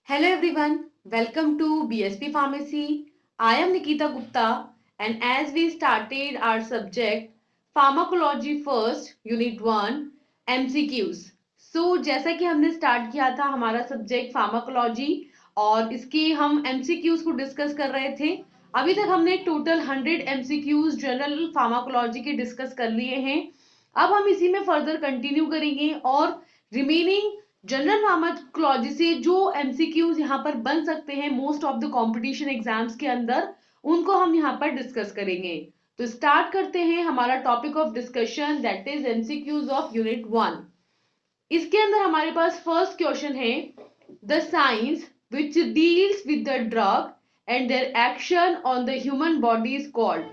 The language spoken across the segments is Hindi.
Hello everyone, welcome to BSP Pharmacy. I am Nikita Gupta, and as we started our subject Pharmacology First Unit 1 MCQs. जैसा कि हमने स्टार्ट किया था हमारा सब्जेक्ट फार्माकोलॉजी और इसके हम MCQs को डिस्कस कर रहे थे। अभी तक हमने टोटल 100 MCQs जनरल फार्माकोलॉजी के डिस्कस कर लिए हैं। अब हम इसी में फर्दर कंटिन्यू करेंगे और रिमेनिंग जनरल फार्माकोलॉजी से जो एमसीक्यूज यहाँ पर बन सकते हैं most of the competition exams के अंदर, उनको हम यहाँ पर डिस्कस करेंगे। तो स्टार्ट करते हैं हमारा topic of discussion, that is MCQs of unit 1। इसके अंदर हमारे पास फर्स्ट क्वेश्चन है, the science which deals with the drug and their action on the human body is called.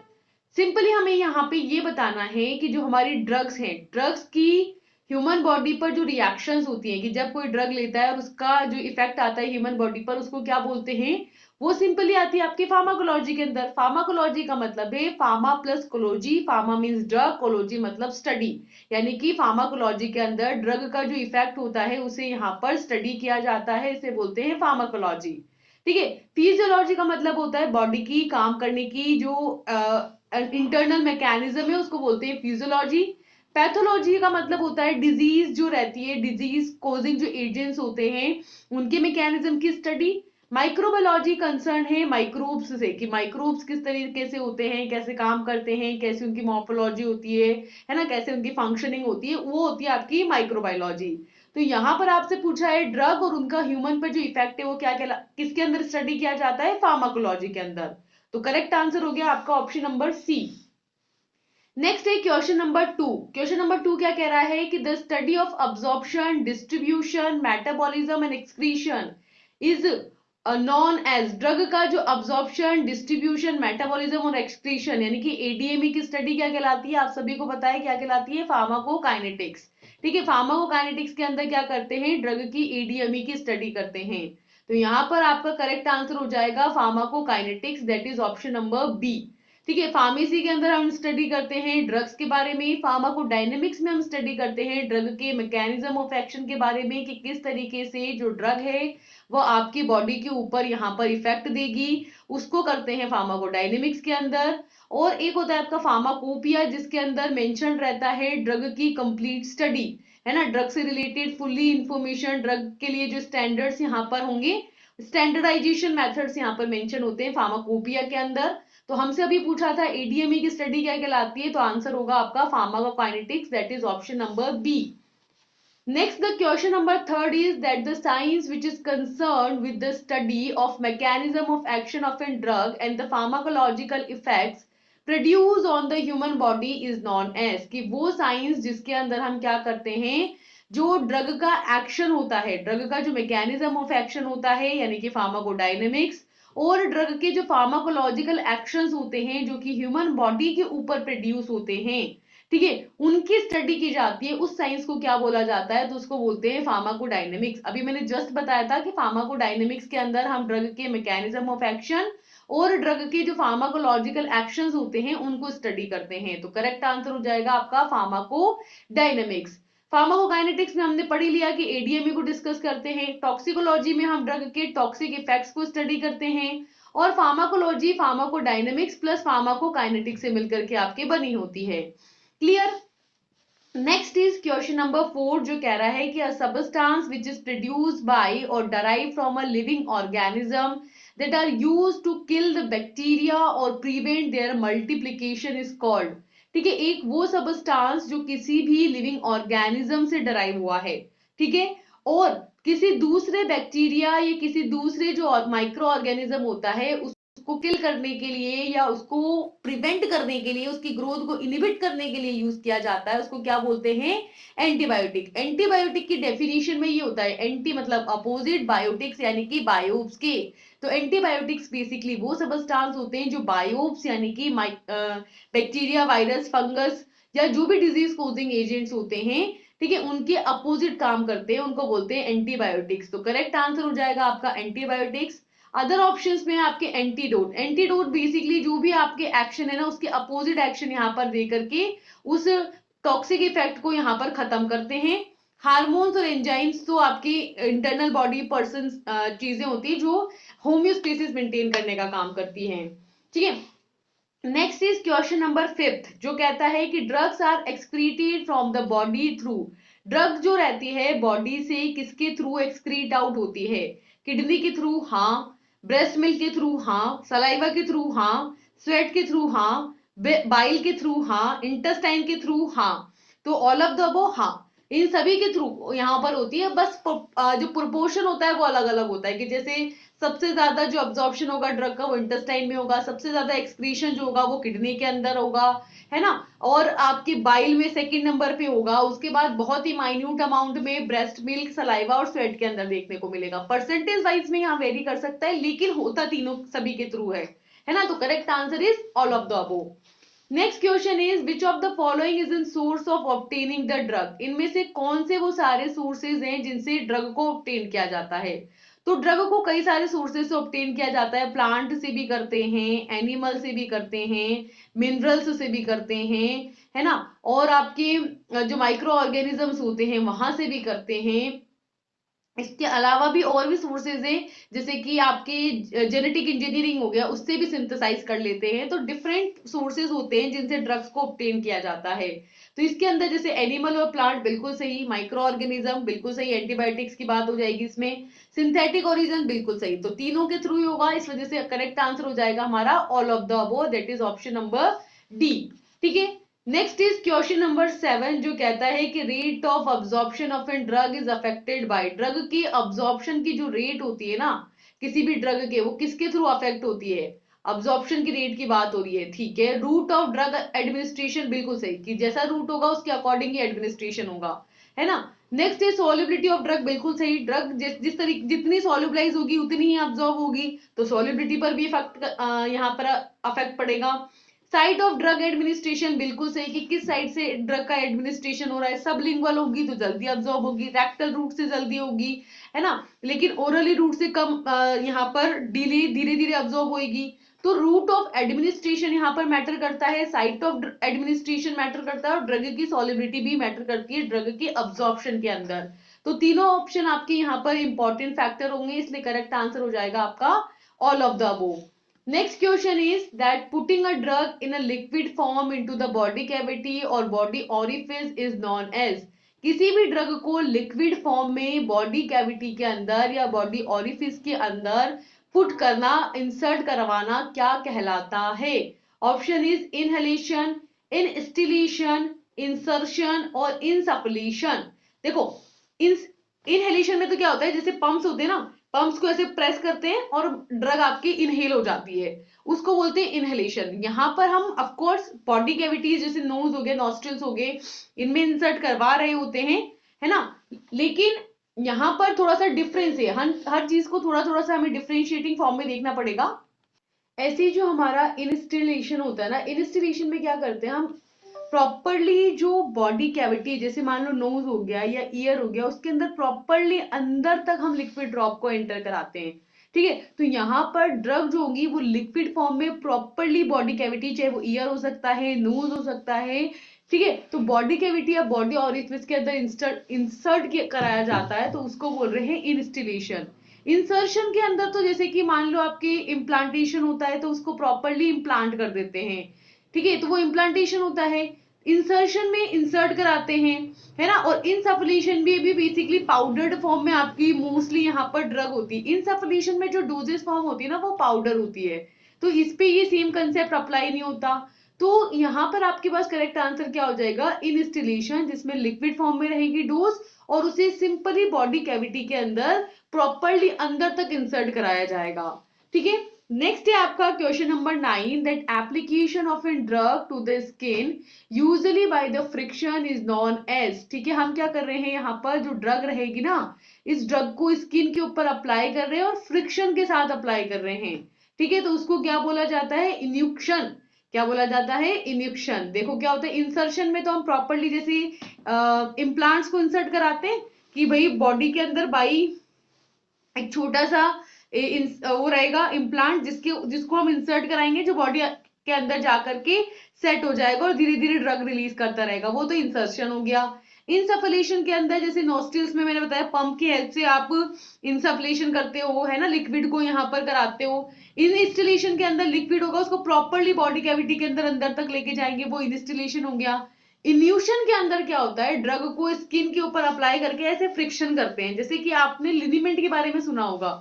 Simply हमें यहाँ पे ये बताना है कि जो हमारी ड्रग्स हैं, ड्रग्स की ह्यूमन बॉडी पर जो रिएक्शंस होती हैं कि जब कोई ड्रग लेता है और उसका जो इफेक्ट आता है ह्यूमन बॉडी पर, उसको क्या बोलते हैं, वो सिंपली आती है आपकी फार्माकोलॉजी के अंदर। फार्माकोलॉजी का मतलब है pharma plus cology, pharma means drug, cology मतलब स्टडी, यानी कि फार्माकोलॉजी के अंदर ड्रग का जो इफेक्ट होता है उसे यहाँ पर स्टडी किया जाता है, इसे बोलते हैं फार्माकोलॉजी। ठीक है। फिजियोलॉजी का मतलब होता है बॉडी की काम करने की जो इंटरनल मैकेनिज्म है, उसको बोलते हैं फिजियोलॉजी। पैथोलॉजी का मतलब होता है डिजीज जो रहती है, डिजीज कोजिंग जो एजेंट्स होते हैं उनके मैकेनिज्म की स्टडी। माइक्रोबायोलॉजी कंसर्न है माइक्रोब्स से, कि माइक्रोब्स किस तरीके से होते हैं, कैसे काम करते हैं, कैसे उनकी मॉर्फोलॉजी होती है ना, कैसे उनकी फंक्शनिंग होती है, वो होती है आपकी माइक्रोबायोलॉजी। तो यहाँ पर आपसे पूछा है ड्रग और उनका ह्यूमन पर जो इफेक्ट है वो क्या किसके अंदर स्टडी किया जाता है, फार्माकोलॉजी के अंदर। तो करेक्ट आंसर हो गया आपका ऑप्शन नंबर सी। नेक्स्ट है क्वेश्चन नंबर 2। क्वेश्चन नंबर 2 क्या कह रहा है कि the study of absorption, distribution, metabolism and excretion is known as. Drug का जो अब्जॉर्प्शन, डिस्ट्रीब्यूशन, मेटाबॉलिज्म और एक्सक्रीशन यानी कि एडीएमई की स्टडी क्या कहलाती है, आप सभी को पता है क्या कहलाती है, फार्माकोकाइनेटिक्स। ठीक है, फार्माकोकाइनेटिक्स के अंदर क्या करते हैं, ड्रग की एडीएमई की स्टडी करते हैं। तो यहां पर आपका करेक्ट आंसर हो जाएगा pharmacokinetics, that is option number B. ठीक है, फार्मेसी के अंदर हम स्टडी करते हैं ड्रग्स के बारे में, फार्माकोडायनेमिक्स में हम स्टडी करते हैं ड्रग के मैकेनिज्म ऑफ एक्शन के बारे में कि किस तरीके से जो ड्रग है वो आपकी बॉडी के ऊपर यहाँ पर इफेक्ट देगी, उसको करते हैं फार्माकोडायनेमिक्स के अंदर। और एक होता है आपका फार्माकोपिया, जिसके अंदर मेंशन रहता है ड्रग की कंप्लीट स्टडी, है ना, ड्रग से रिलेटेड फुल्ली इंफॉर्मेशन, ड्रग के लिए जो स्टैंडर्ड्स यहाँ पर होंगे, स्टैंडर्डाइजेशन मेथड्स यहाँ पर मेंशन होते हैं फार्माकोपिया के अंदर। तो हमसे अभी पूछा था एडीएमई की स्टडी क्या कहलाती है, तो आंसर होगा आपका pharmacokinetics, that is option number B. Next, the question number 3 is that the science which is concerned with the study of mechanism of action of a drug and the pharmacological effects produced on the human body is known as। कि वो साइंस जिसके अंदर हम क्या करते हैं, जो ड्रग का एक्शन होता है, ड्रग का जो मैकेनिज्म ऑफ एक्शन होता है यानी कि फार्माकोडायनेमिक्स, और ड्रग के जो फार्माकोलॉजिकल एक्शंस होते हैं जो कि ह्यूमन बॉडी के ऊपर प्रोड्यूस होते हैं, ठीक है, उनकी स्टडी की जाती है, उस साइंस को क्या बोला जाता है, तो उसको बोलते हैं फार्माकोडायनेमिक्स। अभी मैंने जस्ट बताया था कि फार्माकोडायनेमिक्स के अंदर हम ड्रग के मैकेनिज्म ऑफ एक्शन और ड्रग के जो फार्माकोलॉजिकल एक्शंस होते हैं उनको स्टडी करते हैं। तो करेक्ट आंसर हो जाएगा आपका फार्माकोडायनेमिक्स। फार्माकोकाइनेटिक्स में हमने पढ़ लिया कि एडीएमई को डिस्कस करते हैं, टॉक्सिकोलॉजी में हम ड्रग के टॉक्सिक इफेक्ट्स को स्टडी करते हैं, और फार्माकोलॉजी फार्माकोडायनेमिक्स प्लस फार्माकोकाइनेटिक्स से मिलकर के आपके बनी होती है। Clear. Next is question number 4 जो कह रहा है कि a substance which is produced by or derived from a living organism that are used to kill the bacteria or prevent their multiplication is called. ठीक है, एक वो सबस्टांस जो किसी भी लिविंग ऑर्गेनिज्म से डराइव हुआ है, ठीक है, और किसी दूसरे बैक्टीरिया या किसी दूसरे जो माइक्रो ऑर्गेनिज्म होता है उसको किल करने के लिए या उसको प्रिवेंट करने के लिए, उसकी ग्रोथ को इनिबिट करने के लिए यूज किया जाता है, उसको क्या बोलते हैं, एंटीबायोटिक। एंटीबायोटिक की डेफिनेशन में ये होता है, एंटी मतलब अपोजिट, बायोटिक्स यानी कि बायोब्स के। तो एंटीबायोटिक्स बेसिकली वो सबस्टांस होते हैं जो बायोब्स यानी कि बैक्टीरिया, वायरस, फंगस या जो भी डिजीज कोजिंग एजेंट्स होते हैं, ठीक है, उनके अपोजिट काम करते हैं, उनको बोलते हैं एंटीबायोटिक्स। तो करेक्ट आंसर हो जाएगा आपका एंटीबायोटिक्स। अदर ऑप्शंस में आपके एंटीडोट, एंटीडोट बेसिकली जो भी आपके एक्शन है ना उसके अपोजिट एक्शन यहाँ पर दे करके उस टॉक्सिक इफेक्ट को यहाँ पर खत्म करते हैं। हार्मोन्स और एंजाइम्स तो आपकी इंटरनल बॉडी पर्सन चीजें होती है जो होम्योस्टेसिस मेंटेन करने का काम करती हैं, ठीक है। नेक्स्ट इज क्वेश्चन नंबर 5 जो कहता है कि drugs are excreted from the body through. Drug जो रहती है बॉडी से किसके थ्रू एक्सक्रीट आउट होती है? किडनी के थ्रू हाँ, ब्रेस्ट मिल्क के थ्रू हाँ, सलाइवा के थ्रू हाँ, स्वेट के थ्रू हाँ, बाइल के थ्रू हाँ, इंटेस्टाइन के थ्रू हाँ। तो ऑल ऑफ द अबव हाँ, इन सभी के थ्रू यहाँ पर होती है, बस जो प्रोपोर्शन होता है वो अलग अलग होता है कि जैसे सबसे ज्यादा जो अब्जॉर्प्शन होगा ड्रग का वो इंटेस्टाइन में होगा, सबसे ज्यादा एक्सक्रीशन जो होगा वो किडनी के अंदर होगा, है ना, और आपकी बाइल में सेकंड नंबर पे होगा, उसके बाद बहुत ही माइन्यूट अमाउंट में ब्रेस्ट मिल्क, सलाइवा और स्वेट के अंदर देखने को मिलेगा। परसेंटेज वाइज में यहाँ वेरी कर सकता है लेकिन होता तीनों सभी के थ्रू है ना। तो correct answer is all of the above. Next question is which of the following is in source of obtaining the drug. इनमें से कौन से वो सारे सोर्सेज हैं जिनसे ड्रग को ऑब्टेन किया जाता है? तो ड्रग को कई सारे सोर्सेज से ऑब्टेन किया जाता है, प्लांट से भी करते हैं, एनिमल से भी करते हैं, मिनरल्स से भी करते हैं, है ना, और आपके जो माइक्रो ऑर्गेनिजम्स होते हैं वहां से भी करते हैं। इसके अलावा भी और भी सोर्सेज हैं जैसे कि आपके जेनेटिक इंजीनियरिंग हो गया उससे भी सिंथेसाइज कर लेते हैं। तो डिफरेंट सोर्सेज होते हैं जिनसे ड्रग्स को ऑब्टेन किया जाता है। तो इसके अंदर जैसे एनिमल और प्लांट बिल्कुल सही, माइक्रो ऑर्गेनिज्म बिल्कुल सही, एंटीबायोटिक्स की बात हो जाएगी इसमें, सिंथेटिक ओरिजिन बिल्कुल सही। तो तीनों के थ्रू ही होगा, इस वजह से करेक्ट आंसर हो जाएगा हमारा all of the above, that is option number D. ठीक है। नेक्स्ट इज क्वेश्चन नंबर 7 जो कहता है कि rate of absorption of an drug is affected by. Drug की अब्जॉर्प्शन की जो रेट होती है ना किसी भी ड्रग के, वो किसके थ्रू अफेक्ट होती है? अब्जॉर्प्शन की रेट की बात हो रही है, ठीक है। रूट ऑफ ड्रग एडमिनिस्ट्रेशन बिल्कुल सही, कि जैसा रूट होगा उसके अकॉर्डिंग ही एडमिनिस्ट्रेशन होगा, है ना। Next is solubility of drug, बिल्कुल सही। ड्रग जिस तरीके जितनी सॉल्युबलाइज होगी उतनी ही अब्जॉर्ब होगी, तो सॉल्युबिलिटी पर भी इफेक्ट यहाँ पर अफेक्ट पड़ेगा। साइट ऑफ ड्रग एडमिनिस्ट्रेशन बिल्कुल सही, कि किस साइड से ड्रग का एडमिनिस्ट्रेशन हो रहा है। सबलिंगुअल होगी तो जल्दी अब्जॉर्ब होगी, रेक्टल रूट से जल्दी होगी, है ना, लेकिन ओरली रूट से कम यहाँ पर डिले धीरे धीरे अब्जॉर्ब होगी। तो रूट ऑफ एडमिनिस्ट्रेशन यहाँ पर मैटर करता है, साइट ऑफ एडमिनिस्ट्रेशन मैटर करता है, और ड्रग की सॉलिबिलिटी भी मैटर करती है ड्रग की अब्जॉर्प्शन के अंदर। तो तीनों ऑप्शन आपके यहाँ पर इंपॉर्टेंट फैक्टर होंगे, इसलिए करेक्ट आंसर हो जाएगा आपका all of the above. Next question is that putting a drug in a liquid form into the body cavity or body orifice is known as। किसी भी ड्रग को लिक्विड फॉर्म में बॉडी कैविटी के अंदर या बॉडी ऑरिफिस के अंदर पुट करना, इंसर्ट करवाना क्या कहलाता है? ऑप्शन इज इनहेलेशन, इनस्टिलेशन, इंसर्शन और इंसपलेशन। देखो इनहेलेशन में तो क्या होता है, जैसे पंप्स होते हैं ना, पंप्स को ऐसे प्रेस करते हैं और ड्रग आपकी इनहेल हो जाती है, उसको बोलते हैं इनहेलेशन। यहाँ पर हम ऑफ कोर्स बॉडी कैविटीज जैसे नोज हो गए, नॉस्ट्रल्स हो गए, इनमें इंसर्ट करवा रहे होते हैं, है ना, लेकिन यहाँ पर थोड़ा सा डिफरेंस है, हर चीज को थोड़ा थोड़ा सा हमें डिफरेंशिएटिंग फॉर्म में देखना पड़ेगा। ऐसे जो हमारा इंस्टिलेशन होता है ना, इंस्टिलेशन में क्या करते हैं हम, प्रॉपरली जो बॉडी कैविटी जैसे मान लो नोज हो गया या ईयर हो गया, उसके अंदर प्रॉपरली अंदर तक हम लिक्विड ड्रॉप को एंटर कराते हैं, ठीक है। तो यहाँ पर ड्रग जो होगी वो लिक्विड फॉर्म में प्रॉपरली बॉडी कैविटी, चाहे वो ईयर हो सकता है, नोज हो सकता है, ठीक है, तो बॉडी कैविटी या बॉडी ऑरिफिस के अंदर इंसर्ट कराया जाता है, तो उसको बोल रहे हैं इंस्टिलेशन। इंसर्शन के अंदर तो जैसे कि मान लो आपके इम्प्लांटेशन होता है तो उसको प्रॉपरली इम्प्लांट कर देते हैं, ठीक है, तो वो इम्प्लांटेशन होता है। इंसर्शन में इंसर्ट कराते हैं, है ना, और इनसफलेशन में भी बेसिकली पाउडर्ड फॉर्म में आपकी मोस्टली यहाँ पर ड्रग होती है। इनसफलेशन में जो डोजेस फॉर्म होती है ना वो पाउडर होती है, तो इस पे ये सेम कंसेप्ट अप्लाई नहीं होता। तो यहाँ पर आपके पास करेक्ट आंसर क्या हो जाएगा, इनस्टिलेशन, जिसमें लिक्विड फॉर्म में रहेगी डोज और उसे सिंपली बॉडी कैविटी के अंदर प्रॉपरली अंदर तक इंसर्ट कराया जाएगा, ठीक है। नेक्स्ट है आपका question number 9 that application of an drug to the skin usually by the friction is known as. ठीक है, हम क्या कर रहे हैं, यहाँ पर जो ड्रग रहेगी ना, इस ड्रग को स्किन के ऊपर अप्लाई कर रहे हैं और फ्रिक्शन के साथ अप्लाई कर रहे हैं, ठीक है, तो उसको क्या बोला जाता है, इन्यूक्शन। क्या बोला जाता है, इन्यूक्शन। देखो क्या होता है, इंसर्शन में तो हम प्रॉपरली जैसे इम्प्लांट्स को इंसर्ट कराते हैं कि भाई बॉडी के अंदर बाई एक छोटा सा वो रहेगा इम्प्लांट जिसको हम इंसर्ट कराएंगे, जो बॉडी के अंदर जाकर के सेट हो जाएगा और धीरे धीरे ड्रग रिलीज करता रहेगा, वो तो इंसर्शन हो गया। इंसफलेशन के अंदर जैसे नोस्ट्रिल्स में मैंने बताया पंप की हेल्प से आप इंसफलेशन करते हो, है ना, लिक्विड को यहाँ पर कराते हो। इनस्टिलेशन के अंदर लिक्विड होगा, उसको प्रॉपरली बॉडी कैविटी के अंदर अंदर तक लेके जाएंगे, वो इनस्टिलेशन हो गया। इन्यूशन के अंदर क्या होता है, ड्रग को स्किन के ऊपर अप्लाई करके ऐसे फ्रिक्शन करते हैं, जैसे कि आपने लिनीमेंट के बारे में सुना होगा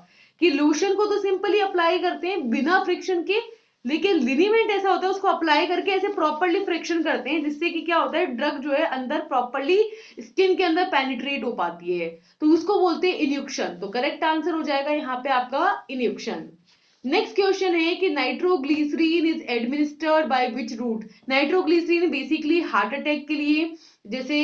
कि लोशन को तो सिंपली अप्लाई करते हैं बिना फ्रिक्शन के, लेकिन लिनीमेंट ऐसा होता है उसको अप्लाई करके ऐसे प्रॉपरली फ्रिक्शन करते हैं, जिससे कि क्या होता है, ड्रग जो है अंदर प्रॉपरली स्किन के अंदर पेनिट्रेट हो पाती है, तो उसको बोलते हैं इन्यूक्शन। तो करेक्ट आंसर हो जाएगा यहाँ पे आपका इन्यूक्शन। नेक्स्ट क्वेश्चन है कि nitroglycerin is administered by which route. Nitroglycerin basically heart attack के लिए, जैसे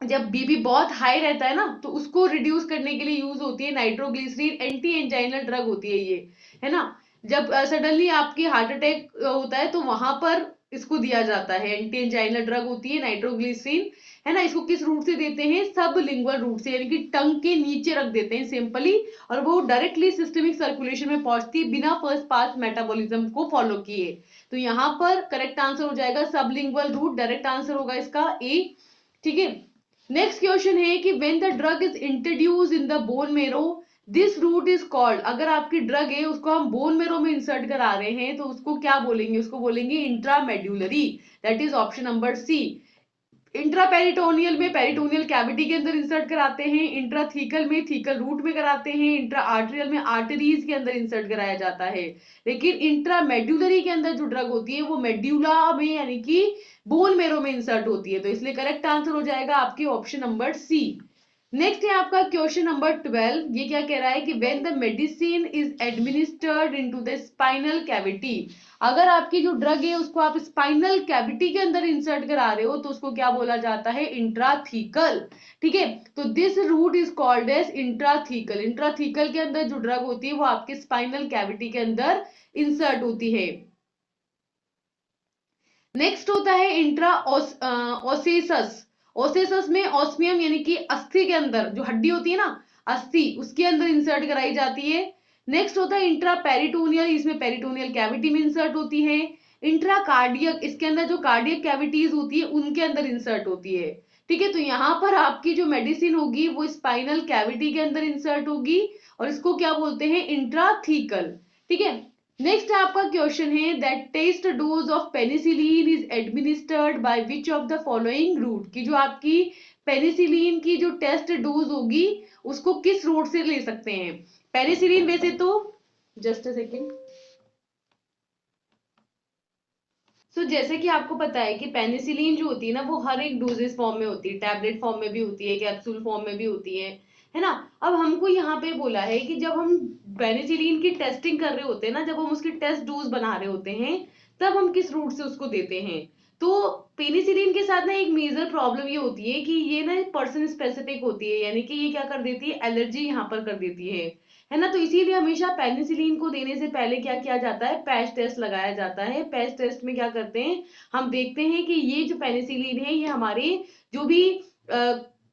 जब बीपी बहुत हाई रहता है ना, तो उसको रिड्यूस करने के लिए यूज होती है नाइट्रोग्लिसरीन, एंटी एंजाइनल ड्रग होती है ये, है ना। जब सडनली आपकी हार्ट अटैक होता है तो वहां पर इसको दिया जाता है, एंटी एंजाइनल ड्रग होती है नाइट्रोग्लिसरीन, है ना। इसको किस रूट से देते हैं, सब लिंगुअल रूट से, यानी कि टंग के नीचे रख देते हैं सिंपली, और वो डायरेक्टली सिस्टमिक सर्कुलेशन में पहुंचती है बिना फर्स्ट पास मेटाबॉलिज्म को फॉलो किए। तो यहाँ पर करेक्ट आंसर हो जाएगा सब लिंगुअल रूट, डायरेक्ट आंसर होगा इसका ए। ठीक है। नेक्स्ट क्वेश्चन है कि when the drug is introduce in the bone marrow, this route is called. अगर आपकी ड्रग है उसको हम बोन मेरो में इंसर्ट करा रहे हैं तो उसको क्या बोलेंगे, उसको बोलेंगे intramedullary, that is option number C. Intraperitoneal में पेरिटोनियल कैविटी के अंदर इंसर्ट कराते हैं, इंट्राथीकल में थीकल रूट में कराते हैं, इंट्रा आर्टरियल में आर्टरीज के अंदर इंसर्ट कराया जाता है, लेकिन इंट्रामेड्यूलरी के अंदर जो ड्रग होती है वो मेड्यूला में यानी कि बोन मेरो में इंसर्ट होती है, तो इसलिए करेक्ट आंसर हो जाएगा आपके ऑप्शन नंबर सी। नेक्स्ट है आपका क्वेश्चन नंबर 12। ये क्या कह रहा है कि when the medicine is administered into the spinal cavity, अगर आपकी जो ड्रग है उसको आप स्पाइनल कैविटी के अंदर इंसर्ट करा रहे हो तो उसको क्या बोला जाता है, इंट्राथीकल। ठीक है, तो this route is called as intrathecal. Intrathecal के अंदर जो ड्रग होती है वो आपके स्पाइनल कैविटी के अंदर इंसर्ट होती है। नेक्स्ट होता है इंट्रा ओसेसस। ओसेसस में ऑस्मियम यानी कि अस्थि के अंदर जो हड्डी होती है ना, अस्थि, उसके अंदर इंसर्ट कराई जाती है। नेक्स्ट होता है इंट्रा पेरिटोनियल, इसमें पेरिटोनियल कैविटी में इंसर्ट होती है। इंट्रा कार्डियक, इसके अंदर जो कार्डियक कैविटीज होती है उनके अंदर इंसर्ट होती है। ठीक है, तो यहां पर आपकी जो मेडिसिन होगी वो स्पाइनल कैविटी के अंदर इंसर्ट होगी, और इसको क्या बोलते हैं, इंट्राथीकल। ठीक है। नेक्स्ट आपका क्वेश्चन है that test dose of penicillin is administered by which of the following route, की जो आपकी पेनिसिलिन की जो टेस्ट डोज होगी उसको किस रूट से ले सकते हैं। पेनिसिलिन वैसे तो, जस्ट अ सेकेंड। सो जैसे कि आपको पता है कि पेनिसिलिन जो होती है ना वो हर एक डोजेस फॉर्म में होती है, टैबलेट फॉर्म में भी होती है, कैप्सूल फॉर्म में भी होती है ना। अब हमको यहाँ पे बोला है कि जब हम पेनिसिलिन की टेस्टिंग कर रहे होते हैं ना, जब हम उसकी टेस्ट डोज बना रहे होते हैं, तब हम किस रूट से उसको देते हैं। तो पेनिसिलिन के साथ ना एक मेजर प्रॉब्लम ये होती है कि ये ना पर्सन स्पेसिफिक होती है, यानी कि ये क्या कर देती है, एलर्जी यहाँ पर कर देती है ना। तो इसीलिए हमेशा पेनिसिलिन को देने से पहले क्या किया जाता है, पैच टेस्ट लगाया जाता है। पैच टेस्ट में क्या करते हैं, हम देखते हैं कि ये जो पेनिसिलिन है ये हमारे जो भी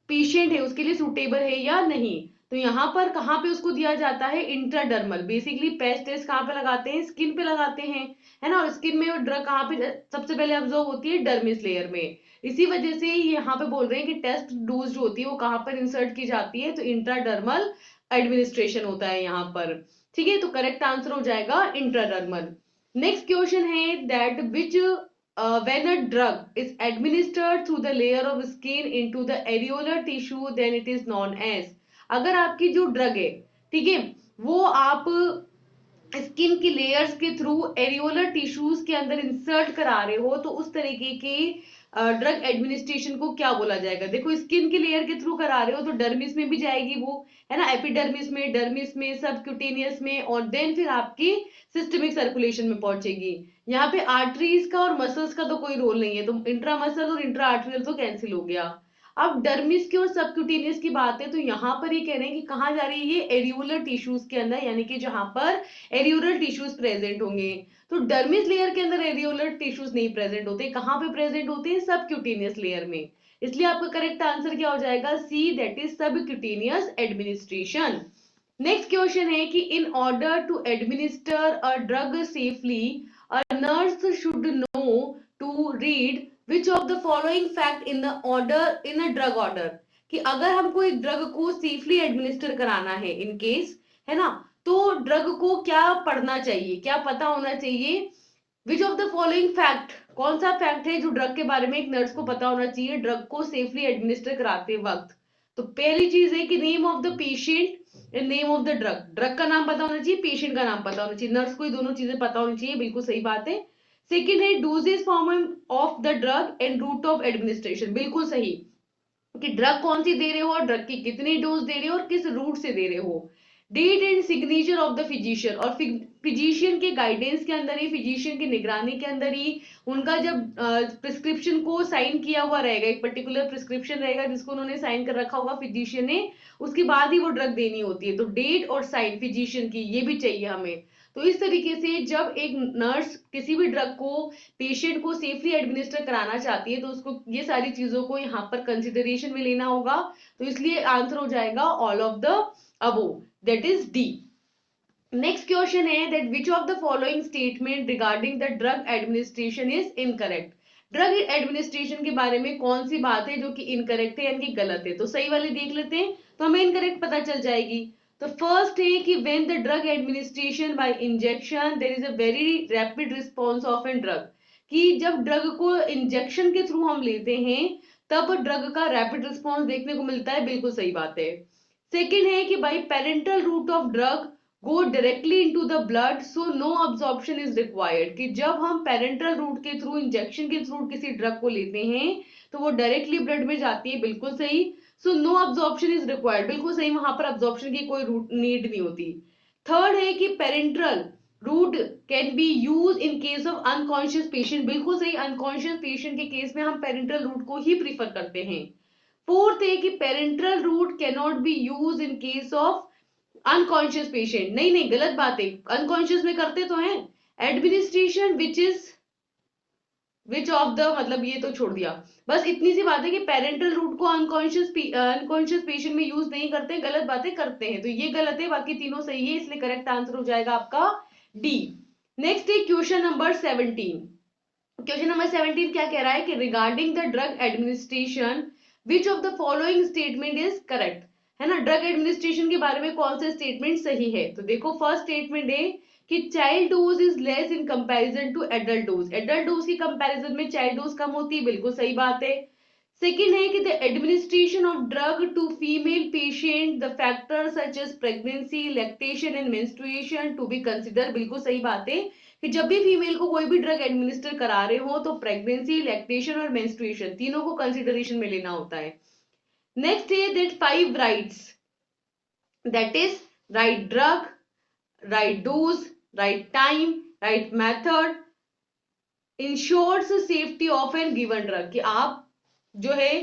पेशेंट है उसके लिए सुटेबल है या नहीं। तो यहाँ पर कहाँ पे उसको दिया जाता है, इंट्राडर्मल। बेसिकली पैच टेस्ट कहाँ पे लगाते हैं, स्किन पे लगाते हैं, है ना। और स्किन में वो ड्रग कहाँ पे सबसे पहले ऑब्जर्व होती है, डर्मिस लेयर में। इसी वजह से यहाँ पे बोल रहे हैं कि टेस्ट डोज जो होती है वो कहाँ पर इंसर्ट की जाती है, तो इंट्राडर्मल एडमिनिस्ट्रेशन होता है यहाँ पर। ठीक है, तो करेक्ट आंसर हो जाएगा इंट्राडर्मल। नेक्स्ट क्वेश्चन है that which when a drug is administered through the layer of skin into the areolar tissue then it is known as। अगर आपकी जो ड्रग है, ठीक है, वो आप स्किन की लेयर्स के थ्रू एरियोलर टिश्यूज के अंदर इंसर्ट करा रहे हो तो उस तरीके के ड्रग एडमिनिस्ट्रेशन को क्या बोला जाएगा। देखो स्किन की लेयर के थ्रू करा रहे हो तो डर्मिस में भी जाएगी वो, है ना, एपिडर्मिस में, डर्मिस में, सबक्यूटेनियस में, और देन फिर आपकी सिस्टमिक सर्कुलेशन में पहुंचेगी। यहाँ पे आर्टरीज का और मसल्स का तो कोई रोल नहीं है, तो इंट्रा मसल और इंट्रा आर्टरियल तो कैंसिल हो गया। अब डर्मिस की और सबक्यूटेनियस की बात है तो यहाँ पर ये कह रहे हैं कि कहाँ जा रही है ये, एरियोलर टिश्यूज के अंदर, यानी कि जहां पर एरियोलर टिश्यूज प्रेजेंट होंगे। तो डर्मिस लेयर के अंदर एरियोलर टिश्यूज नहीं प्रेजेंट होते, कहां पे प्रेजेंट होते हैं, सबक्यूटेनियस लेयर में। इसलिए आपका करेक्ट आंसर क्या हो जाएगा, C, that is subcutaneous administration. Next question है कि in order to administer a drug safely a nurse should know to read which of the following fact in the order in a drug order, कि अगर हमको एक ड्रग को सेफली एडमिनिस्टर कराना है इन केस, है ना, तो ड्रग को क्या पढ़ना चाहिए, क्या पता होना चाहिए। विच ऑफ द फॉलोइंग फैक्ट, कौन सा फैक्ट है जो ड्रग के बारे में एक नर्स को पता होना चाहिए ड्रग को सेफली एडमिनिस्टर कराते वक्त। तो पहली चीज है कि name of the patient and name of the drug, drug का नाम पता होना चाहिए, पेशेंट का नाम पता होना चाहिए, नर्स को ये दोनों चीजें पता होनी चाहिए, बिल्कुल सही बात है। सेकेंड है dosage form of the drug and route of administration, बिल्कुल सही, कि ड्रग कौन सी दे रहे हो और ड्रग की कितनी डोज दे रहे हो और किस रूट से दे रहे हो। Date and signature of the physician, और फिजिशियन के गाइडेंस के अंदर ही, फिजिशियन की निगरानी के अंदर ही उनका जब प्रिस्क्रिप्शन को साइन किया हुआ रहेगा, एक पर्टिकुलर प्रिस्क्रिप्शन रहेगा जिसको उन्होंने साइन कर रखा होगा फिजिशियन ने, उसके बाद ही वो ड्रग देनी होती है। तो डेट और साइन फिजिशियन की ये भी चाहिए हमें। तो इस तरीके से जब एक नर्स किसी भी ड्रग को पेशेंट को सेफली एडमिनिस्टर कराना चाहती है तो उसको ये सारी चीजों को यहाँ पर कंसिडरेशन में लेना होगा। तो इसलिए आंसर हो जाएगा all of the above, that is D. Next question है that which of the following statement regarding the drug administration is incorrect, drug administration के बारे में कौन सी बात है जो कि इनकरेक्ट है यानी कि गलत है। तो सही वाली देख लेते हैं तो हमें इनकरेक्ट पता चल जाएगी। तो फर्स्ट है कि when the drug administration by injection there is a very rapid response of an drug, कि जब ड्रग को इंजेक्शन के थ्रू हम लेते हैं तब ड्रग का रैपिड रिस्पॉन्स देखने को मिलता है, बिल्कुल सही बात है। सेकेंड है कि by parenteral route of drug go directly into the blood so no absorption is required, कि जब हम पेरेंटल रूट के थ्रू इंजेक्शन के थ्रू किसी ड्रग को लेते हैं तो वो डायरेक्टली ब्लड में जाती है, बिल्कुल सही। So no absorption is required, बिल्कुल सही, वहां पर अब्जॉर्प्शन की कोई नीड नहीं होती। थर्ड है कि parenteral route can be use in case of unconscious patient, बिल्कुल सही, अनकॉन्शियस पेशेंट के केस में हम पेरेंटल रूट को ही प्रीफर करते हैं। फोर्थ है कि parenteral route can not be use in case of unconscious patient, नहीं नहीं गलत बात है, अनकॉन्शियस में करते तो हैं। एडमिनिस्ट्रेशन विच ऑफ द, मतलब ये तो छोड़ दिया, बस इतनी सी बात है कि पेरेंटल रूट को अनकॉन्शियस पेशेंट में यूज नहीं करते, गलत बातें करते हैं, तो ये गलत है, बाकी तीनों सही है, इसलिए करेक्ट आंसर हो जाएगा आपका डी। नेक्स्ट है क्वेश्चन नंबर 17। क्वेश्चन नंबर 17 क्या कह रहा है कि regarding the drug administration which of the following statement is correct, है ना, ड्रग एडमिनिस्ट्रेशन के बारे में कौन सा स्टेटमेंट सही है। तो देखो फर्स्ट स्टेटमेंट है कि child dose is less in comparison to adult dose, adult dose की कंपैरिजन में चाइल्ड डोज कम होती है, बिल्कुल सही बात है। सेकेंड है कि the administration of drug to female patient the factor such as pregnancy lactation and menstruation to be consider, बिल्कुल सही बात है कि जब भी फीमेल को कोई भी ड्रग एडमिनिस्टर करा रहे हो तो प्रेगनेंसी लैक्टेशन और मेंस्ट्रुएशन तीनों को कंसिडरेशन में लेना होता है। नेक्स्ट है that 5 rights, that is right drug, right dose, right time, right method ensures safety of an given drug, कि आप जो है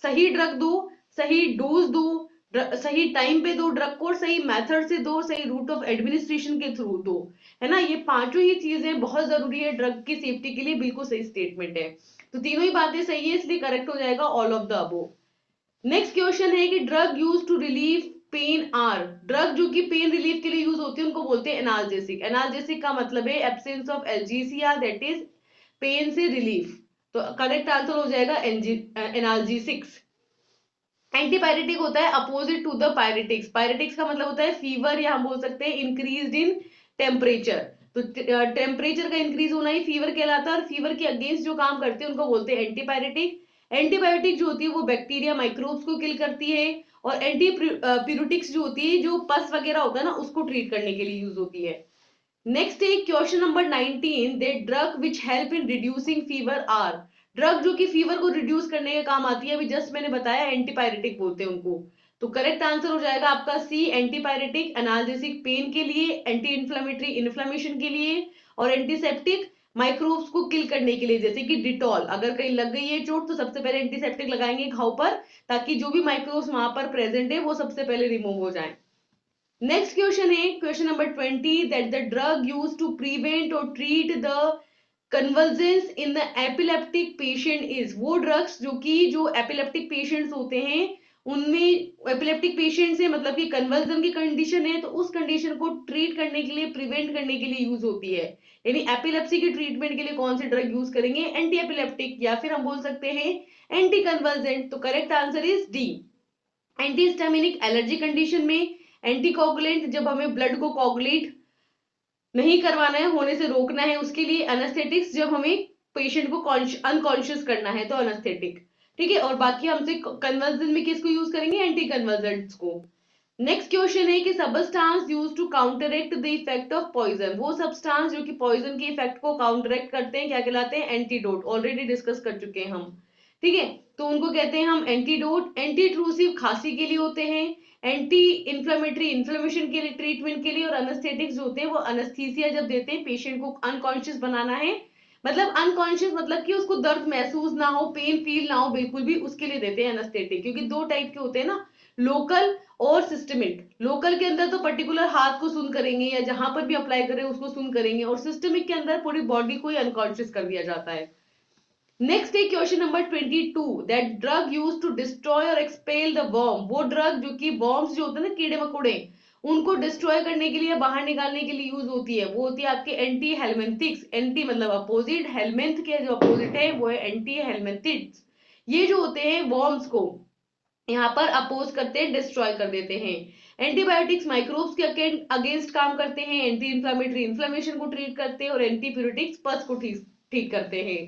सही ड्रग दो, सही डोज दो, सही टाइम पे दो ड्रग को, सही मेथड से दो, सही रूट ऑफ एडमिनिस्ट्रेशन के थ्रू दो, है ना, ये पांचों ही चीजें बहुत जरूरी है ड्रग की सेफ्टी के लिए, बिल्कुल सही स्टेटमेंट है। तो तीनों ही बातें सही है, इसलिए करेक्ट हो जाएगा all of the above. Next question है कि drug use to relieve pain are, drug जो कि पेन रिलीफ के लिए यूज होती है उनको बोलते हैं एनाल्जेसिक, एनाल्जेसिक का मतलब है absence of algesia, that is pain से रिलीफ, तो करेक्ट आंसर हो जाएगा एनाल्जेसिक्स। एंटीपायरेटिक होता है opposite to the pyretics, pyretics का मतलब होता है फीवर, या हम बोल सकते हैं इंक्रीज इन टेम्परेचर, तो टेम्परेचर का इंक्रीज होना ही फीवर कहलाता है, और फीवर के अगेंस्ट जो काम करते हैं उनको बोलते हैं एंटीपायरेटिक। एंटीबायोटिक जो होती है वो बैक्टीरिया माइक्रोब्स को किल करती है, और एंटी प्यूरिटिक्स जो होती है जो पस वगैरह होता है ना उसको ट्रीट करने के लिए यूज होती है। नेक्स्ट है question number 19, the drug which help in reducing fever are, drug जो कि फीवर को रिड्यूस करने का काम आती है, अभी जस्ट मैंने बताया एंटीपायरेटिक बोलते हैं उनको। तो करेक्ट आंसर हो जाएगा आपका सी, एंटीपायरेटिक, एनाल्जेसिक पेन के लिए, एंटी इन्फ्लेमेटरी इन्फ्लेमेशन के लिए, और एंटीसेप्टिक माइक्रोब्स को किल करने के लिए, जैसे कि डिटॉल, अगर कहीं लग गई है चोट तो सबसे पहले एंटीसेप्टिक लगाएंगे घाव पर, ताकि जो भी माइक्रोब्स वहां पर प्रेजेंट है वो सबसे पहले रिमूव हो जाए। नेक्स्ट क्वेश्चन है question number 20, that the drug use to prevent or treat the convergence in the epileptic patient is, वो ड्रग्स जो कि जो एपिलेप्टिक पेशेंट्स होते हैं उनमें एपिलेप्टिक पेशेंट्स है, मतलब कि कन्वर्जन की कंडीशन है, तो उस कंडीशन को ट्रीट करने के लिए, प्रिवेंट करने के लिए यूज होती है। यानी एपिलेप्सी की ट्रीटमेंट के लिए कौन सी ड्रग यूज करेंगे? एंटी एपिलेप्टिक, या फिर हम बोल सकते हैं एंटी कन्वर्जेंट। तो correct answer is D. Anti histaminic allergy condition में, एंटी कोगुलेंट जब हमें ब्लड को कोगुलेट नहीं करवाना है, होने से रोकना है, उसके लिए, एनेस्थेटिक्स जब हमें पेशेंट को अनकॉन्शियस करना है तो एनेस्थेटिक। ठीक है, और बाकी हमसे कन्वर्जन में किसको यूज करेंगे? एंटी कन्वर्जेंट्स को। नेक्स्ट क्वेश्चन है कि substance use to counteract the effect of poison, वो सबस्टांस जो कि पॉइजन के इफेक्ट को काउंटरएक्ट करते हैं, क्या कहलाते हैं? एंटीडोट। ऑलरेडी डिस्कस कर चुके हैं हम। ठीक है, तो उनको कहते हैं हम एंटीडोट। एंटीट्रूसिव खांसी के लिए होते हैं, एंटी इन्फ्लेमेटरी इन्फ्लेमेशन के लिए, ट्रीटमेंट के लिए, और अनेस्थेटिक्स जो होते हैं वो अनेस्थीसिया जब देते हैं, पेशेंट को अनकॉन्शियस बनाना है, मतलब अनकॉन्शियस मतलब कि उसको दर्द महसूस ना हो, पेन फील ना हो बिल्कुल भी, उसके लिए देते हैं अनेस्थेटिक। क्योंकि दो टाइप के होते हैं ना, लोकल और सिस्टमिक। लोकल के अंदर तो पर्टिकुलर हाथ को सुन करेंगे या जहां पर भी अप्लाई करें उसको सुन करेंगे, और सिस्टमिक के अंदर पूरी बॉडी को ही अनकॉन्शियस कर दिया जाता है। नेक्स्ट है question number 22, that drug use to destroy और एक्सपेल द वर्म, वो ड्रग जो कि वर्म्स जो होते हैं ना, कीड़े मकोड़े, उनको डिस्ट्रॉय करने के लिए, बाहर निकालने के लिए यूज होती है, वो होती है आपके एंटी हेलमिंथिक्स। एंटी मतलब अपोजिट, हेलमिंथ के जो अपोजिट है वो है एंटी हेलमिंथिक्स। ये जो होते हैं वर्म्स को यहाँ पर अपोज करते हैं, डिस्ट्रॉय कर देते हैं। एंटीबायोटिक्स माइक्रोब्स के अगेंस्ट काम करते हैं, एंटी इंफ्लेमेटरी इन्फ्लेमेशन को ट्रीट करते हैं, और एंटीप्यूरिटिक्स पस को ठीक करते हैं।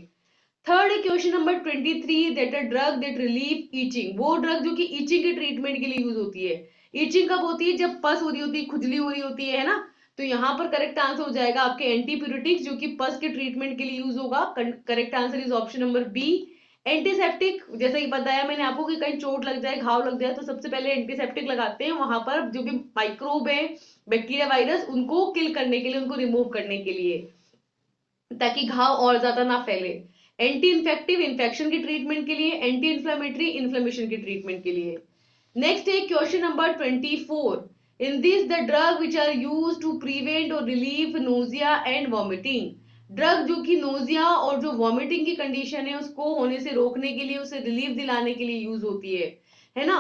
थर्ड है question number 23, that a drug that relieve itching, वो ड्रग जो कि ईचिंग के ट्रीटमेंट के लिए यूज होती है। ईचिंग कब होती है? जब पस हो रही होती है, खुजली हो रही होती है ना। तो यहाँ पर करेक्ट आंसर हो जाएगा आपके एंटीप्यूरिटिक्स, जो कि पस के ट्रीटमेंट के लिए यूज होगा। Correct answer is option number B. Antiseptic, जैसे कि बताया मैंने आपको कि कहीं चोट लग जाए, घाव लग जाए, तो सबसे पहले एंटीसेप्टिक लगाते हैं, वहां पर जो भी माइक्रोब है, बैक्टीरिया, वायरस, उनको किल करने के लिए, उनको रिमूव करने के लिए, ताकि घाव और ज्यादा ना फैले। एंटी इन्फेक्टिव, इन्फेक्शन की ट्रीटमेंट के लिए, एंटी इन्फ्लेमेटरी, इन्फ्लेमेशन की ट्रीटमेंट के लिए। नेक्स्ट है question number 24, in this the drug which are use to prevent or relieve nausea and vomiting, drug जो कि नोजिया और जो वॉमिटिंग की कंडीशन है उसको होने से रोकने के लिए, उसे रिलीफ दिलाने के लिए यूज होती है ना।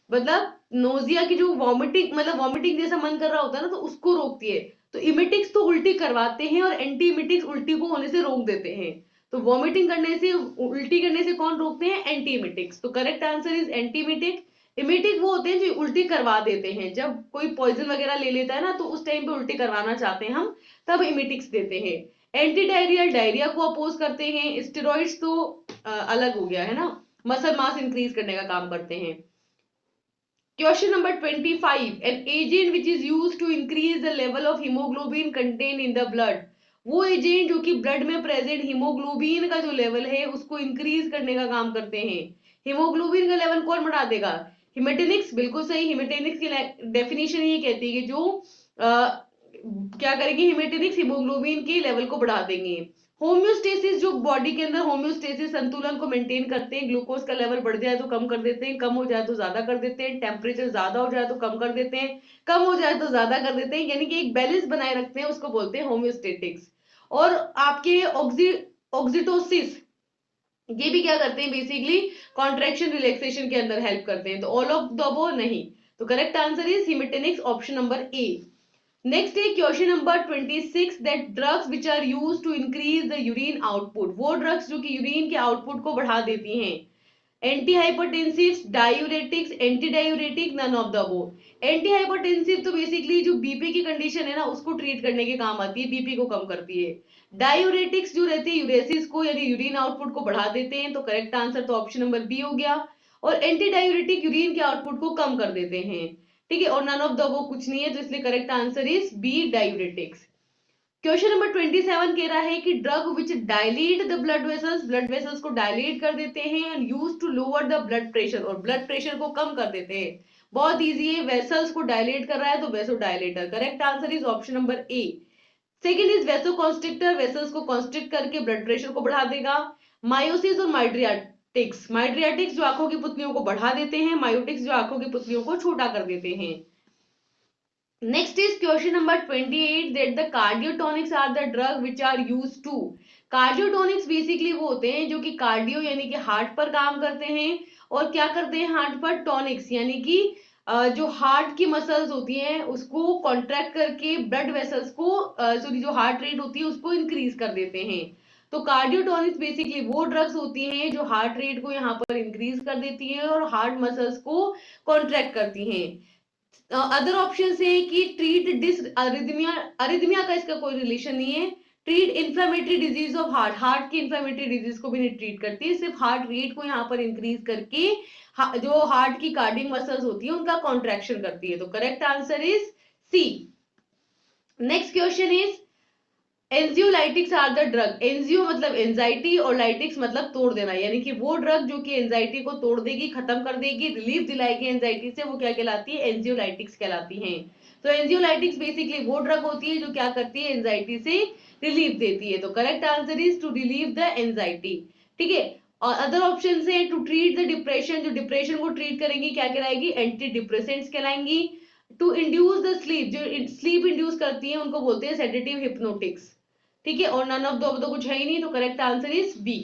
मतलब नोजिया की जो वॉमिटिंग, मतलब वॉमिटिंग जैसा मन कर रहा होता है ना, तो उसको रोकती है। तो इमिटिक्स तो उल्टी करवाते हैं, और एंटी इमिटिक्स उल्टी को होने से रोक देते हैं। तो वॉमिटिंग करने से, उल्टी करने से कौन रोकते हैं? एंटी इमिटिक्स। तो करेक्ट आंसर इज एंटी इमिटिक। इमिटिक वो होते हैं जो उल्टी करवा देते हैं, जब कोई पॉइजन वगैरह ले लेता है ना, तो उस टाइम पे उल्टी करवाना चाहते हैं हम, तब इमिटिक्स देते हैं। एंटी डायरियल, डायरिया को अपोज करते हैं। स्टेरॉइड्स तो अलग हो गया है ना, मसल मास इंक्रीज करने का काम करते हैं। Question number 25, an agent which is used to increase the level of hemoglobin contained in the blood, वो एजेंट जो कि ब्लड में प्रेजेंट हीमोग्लोबिन का जो लेवल है उसको इंक्रीज करने का काम करते हैं। हीमोग्लोबिन का लेवल कौन बढ़ा देगा? हिमेटेनिक्स, बिल्कुल सही। हिमेटेनिक्स की डेफिनेशन ये कहती है कि जो क्या करेंगे, हिमेटेनिक्स हीमोग्लोबिन के लेवल को बढ़ा देंगे। होम्योस्टेसिस, जो बॉडी के अंदर होम्योस्टेसिस संतुलन को मेंटेन करते हैं, ग्लूकोज का लेवल बढ़ जाए तो कम कर देते हैं, कम हो जाए तो ज्यादा कर देते हैं, टेम्परेचर ज्यादा हो जाए तो कम कर देते हैं, कम हो जाए तो ज्यादा कर देते हैं, यानी कि एक बैलेंस बनाए रखते हैं, उसको बोलते हैं होम्योस्टेटिक्स। और आपके ऑक्सीटोसिस, ये भी क्या करते हैं? बेसिकली कॉन्ट्रेक्शन रिलैक्सेशन के अंदर हेल्प करते हैं। तो ऑल ऑफ द अबव नहीं। तो correct answer is hematinics, option number A. Next है question number 26, that drugs which are use to increase the urine output, वो ड्रग्स जो कि यूरिन के आउटपुट को बढ़ा देती हैं। Anti hypertensive, diuretics, anti diuretic, none of the above. Anti hypertensive तो बेसिकली जो बीपी की कंडीशन है ना, उसको ट्रीट करने के काम आती है, बीपी को कम करती है। डायूरेटिक्स जो रहती है यूरेसिस को, यानी यूरिन आउटपुट को बढ़ा देते हैं। तो करेक्ट आंसर तो ऑप्शन नंबर बी हो गया। और एंटी डायूरेटिक यूरिन के आउटपुट को कम कर देते हैं। ठीक है, और नन ऑफ द वो कुछ नहीं है, तो इसलिए correct answer is B, diuretics. Question number 27 कह रहा है कि drug which dilate the blood vessels, blood vessels को डायलेट कर देते हैं, and use to lower the blood pressure, और ब्लड प्रेशर को कम कर देते हैं। बहुत इजी है, वेसल्स को डायलेट कर रहा है तो vasodilator. Correct answer is option number A. Second is vasoconstrictor, vessels को कॉन्स्ट्रिक्ट करके ब्लड प्रेशर को बढ़ा देगा। मायोसिस और माइड्रियाटिक्स, माइड्रियाटिक्स जो आंखों की पुतलियों को बढ़ा देते हैं, मायोटिक्स जो आंखों की पुतलियों को छोटा कर देते हैं। Next is question number 28, that the cardiotonics are the drug which are used to, cardiotonics basically वो होते हैं जो कि कार्डियो यानी कि हार्ट पर काम करते हैं, और क्या करते हैं हार्ट पर, टॉनिक्स, यानी कि जो हार्ट की मसल्स होती हैं उसको कॉन्ट्रैक्ट करके ब्लड वेसल्स को, सॉरी, जो हार्ट रेट होती है उसको इंक्रीज कर देते हैं। तो कार्डियोटोनिक्स बेसिकली वो ड्रग्स होती हैं जो हार्ट रेट को यहाँ पर इंक्रीज कर देती हैं और हार्ट मसल्स को कॉन्ट्रैक्ट करती हैं। अदर ऑप्शन है कि ट्रीट डिस अरिथमिया, अरिथमिया का इसका कोई रिलेशन नहीं है। Treat inflammatory disease of heart, heart की इन्फ्लेमेटरी डिजीज को भी नहीं ट्रीट करती है, सिर्फ हार्ट रेट को यहाँ पर इंक्रीज करके जो हार्ट की कार्डियक मसल्स होती है उनका कॉन्ट्रैक्शन करती है। तो correct answer is C. Next question is anxiolytics are the drug, anxio मतलब एंजाइटी और लाइटिक्स मतलब तोड़ देना, यानी कि वो ड्रग जो कि एंजाइटी को तोड़ देगी, खत्म कर देगी, रिलीफ दिलाएगी एंजाइटी से, वो क्या कहलाती है, एंजियोलाइटिक्स कहलाती हैं। तो एंजियोलाइटिक्स बेसिकली वो ड्रग होती है जो क्या करती है, एंजाइटी से रिलीफ देती है। तो correct answer is to relieve the anxiety. ठीक है, और अदर ऑप्शन है टू ट्रीट द डिप्रेशन, जो डिप्रेशन को ट्रीट करेंगी क्या कहलाएगी, एंटी डिप्रेसेंट्स कहलाएंगी। टू इंड्यूस द स्लीप, जो स्लीप इंड्यूस करती है उनको बोलते हैं सेडेटिव हिप्नोटिक्स। ठीक है, और नन ऑफ दो तो कुछ है ही नहीं, तो correct answer is B.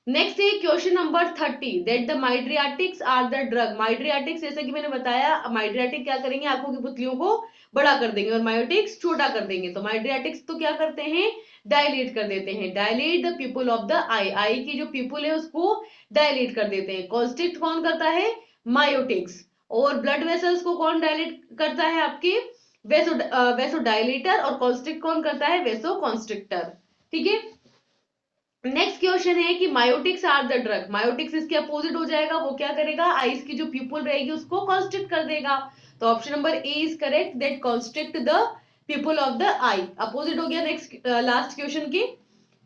Next है question number 30, that the mydriatics are the drug, mydriatics जैसे कि मैंने बताया, माइड्रियाटिक क्या करेंगे, आंखों की पुतलियों को बड़ा कर देंगे और मायोटिक्स छोटा कर देंगे। तो माइड्रियाटिक्स तो क्या करते हैं, डायलेट कर देते हैं, dilate the pupil of the eye, eye की जो पीपल है उसको डायलेट कर देते हैं। कॉन्स्ट्रिक्ट कौन करता है, मायोटिक्स। और ब्लड वेसल्स को कौन डायलेट करता है, आपके वेसोडाइलेटर, और कॉन्स्ट्रिक्ट कौन करता है, वेसो कॉन्स्ट्रिक्टर। ठीक है, नेक्स्ट क्वेश्चन है कि मायोटिक्स आर द ड्रग, मायोटिक्स इसके अपोजिट हो जाएगा, वो क्या करेगा, आईज की जो पीपल रहेगी उसको कॉन्स्ट्रिक्ट कर देगा। तो option number A is correct, that constrict the pupil of the eye, opposite हो गया नेक्स्ट लास्ट क्वेश्चन के।